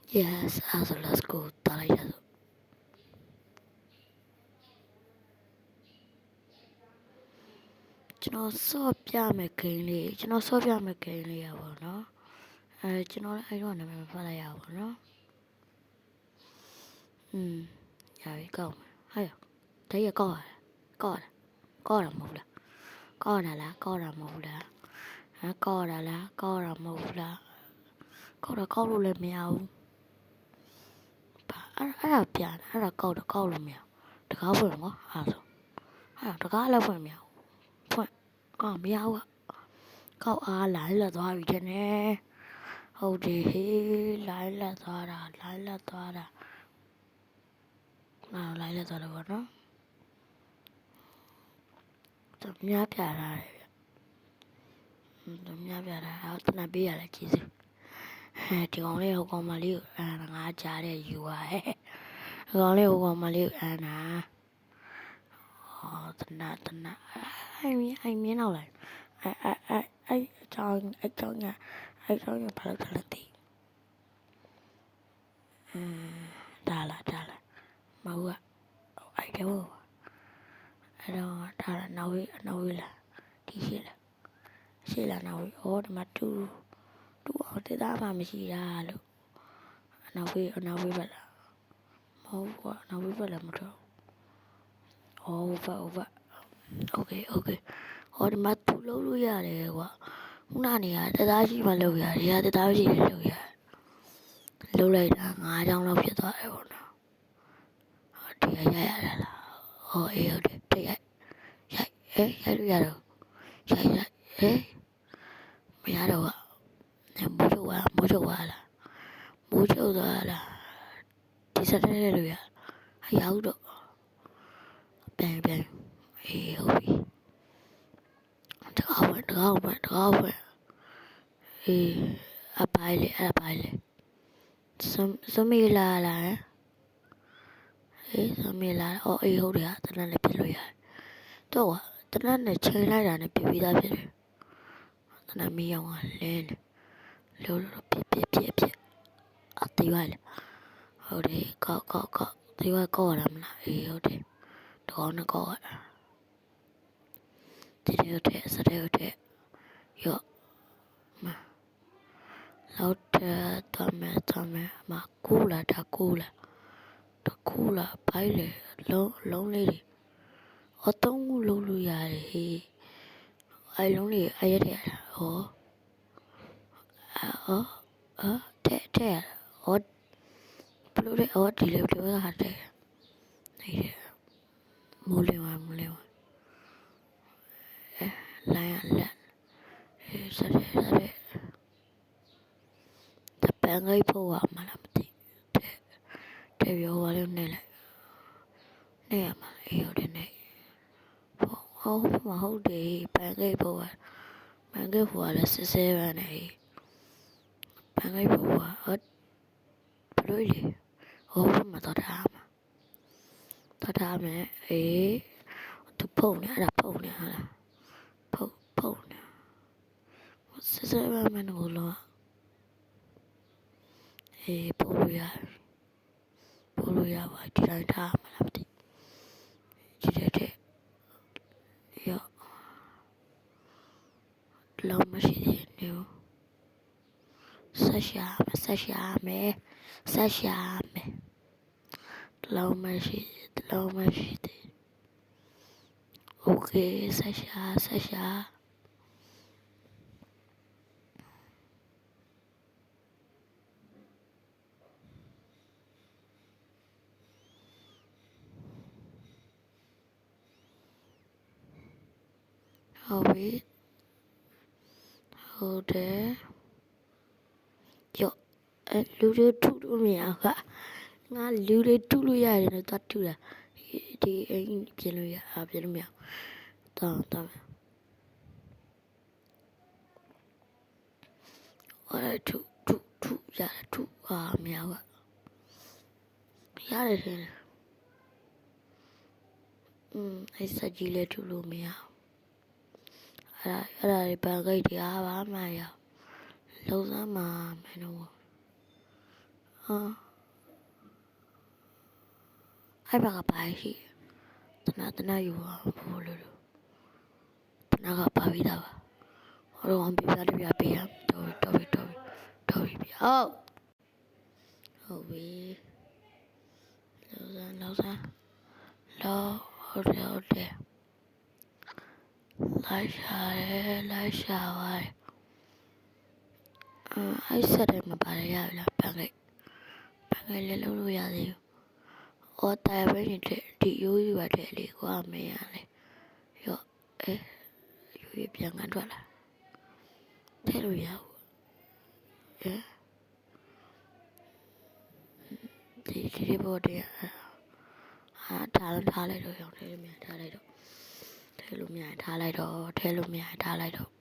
Yes, as let's go. Taraကျွန်တော်ဆော့ပြမယ်ဂိမ်းလေးကျွန်တော်ဆော့ပြမယ်ဂိမ်းလေးရပါတော့ကျွန်တော်လည်းအဲ့တော့နာမည်မဖတ်လိုက်ရပါဘူးနော်ရပြီကောက်မယ်ဟဲ့တည်းရကောက်ရမဟုတ်လားကောက်တာလားကောက်တာမဟုတ်လားကောက်တာလားကောက်တာမဟုတ်လားကောက်လို့လည်းမရဘူးဘာအဲ့ဒါပြန်အဲ့ဒါကောက်လို့မရတကားဖွင့်နော်အဲ့တကားလည်းဖွင့်မရဘူးဖွင့်မရဘူးကောက်အားလိုင်းလက်သွားပြီတဲ့နဲ့ဟုတ်တယ်ဟေးလိုင်းလက်သွားတာလိုင်းလက်သွားတာလိုင်းလက်သွားတယ်ဗောနော်သူများပြတာတယ်သူများပြတာတော့တနပ်ပေးရလဲကြီးစီဒီကောင်လေးဟိုကောင်မလေးကိုငါကြားတဲ့ယူပါဟဲ့ဒီကောင်လေးဟိုကောင်မလေးကိုနာတနအိုင်မြင်တော့လိုက်အဲ့အကြောင်းကဘာလို့လဲသိဒါလာမဟုတ်အဲ့တော့ဒါလာနောက်ဝေးလာဒီရှိလာနောက်ဝေးဒီမှာတူအောင်တေးသားမှမရှိတာလို့နောက်ဝေးပဲလားမဟုတ်ဘူးနောက်ဝေးပဲလားမတော်ဟုတ်ပါโอเคဒီမှာတူလုံးလို့ရတယ်ကွာခုနနေရတသားရှိမှလုပ်ရတယ်တသားရှိလည်းလုပ်ရတယ်လုပ်လိုက်တာ9ချောင်းလောက်ဖြစ်သွားတယ်ပေါ့နော်ဒီရရလားအေးဟုတ်တယ်တိတ်ရိုက်လို့ရတော့ရိုက်မရတော့မိုးချုပ်သွားလားဒီစတဲ့လို့ရရောက်တော့ပြန်အေးဟုတ်ပြီတကားဝင်အေးအပိုင်းလေစမေးလာအေးစမေးလာအေးဟုတ်တယ်တနက်လည်းပြလို့ရတယ်တော့တနက်နဲ့ချိန်လိုက်တာနဲ့ပြပြီးသားဖြစ်တယ်တနက်မီးရောင်ကလင်းလို့ပြအတီးပါလေဟုတ်တယ်ကောက်တီးပါကောက်ရမလားအေးဟုတ်တယ်တော့နကောက်ရဒီလိုတဲ့စတဲ့ရော့လောက်တမယ်မကူလာတကူလာဘိုင်းလေလုံးလေးတွေအတုံးလုံးလို့ရတယ်ဟေးအဲ့လုံးလေးအဲ့ရတယ်ဟောတဲ့ဟောဘလို့တဲ့ဟောဒီလိုပြောတာတဲ့နေတယ်မိုးလေဝါလိုင်းရလက်စတဲ့တပန်းဂိတ်ဖို့မလားမသိတဲ့ပြောပါလို့နေရမှာအေးဟုတ်တယ်နေဟုတ်တယ်ပန်းဂိတ်ဖို့လည်းစစ်ပဲနေပန်းဂိတ်ဖို့ဘလို့လေဟောမတော်တာမယ်အေးသူဖုန်းနေဟာလားဖုန်းနေစစ်ပဲမလို့လို့အေးပို့လို့ရပါဒီတိုင်းထားမလားမသိဒီတဲ့ရောလုံးမရှိသေးဘူးဆက်ရှာမယ်လုံးမရှိသေးโอเคဆက်ရှာဟုတ်ပြီဟုတ်တယ်ရောလူတွေထုလို့မရဘူးငါလူတွေထုလို့ရတယ်တော့တထုတာဒီအိမ်ပြင်လို့မရတောင်းအဲ့ထုရတယ်ထုမရဘူးရတယ်အဲ့စက်ကြီးလေးထုလို့မရအဲ့ဒါတွေဘန်ဂိတ်တွေဘာမှရလုံးစမ်းမှာမယ်နော် အဲ့ဘက်ကပါရှိတနာယူပါဘူးလို့တနာကပါပြီးသားပါဟိုတော့ပြပြပေးရတော်ပြီပြဟုတ်ပြီလောက်စမ်းဟုတ်တယ်လိုက်ရှာပါအဲ့ဆက်တယ်မပါရရလားပန်းကိတ်လည်းလုံးလို့ရသေးဘူးအော်တိုင်ပဲနေတဲ့ဒီရိုးပါတယ်လေကွာမရလေရောရိုးပြန်ကန်ထွက်လာထဲလို့ရဘူးဒီဘော်တည်းထားလိုက်တော့ရောင်းထဲလို့မြင်ထားလိုက်တော့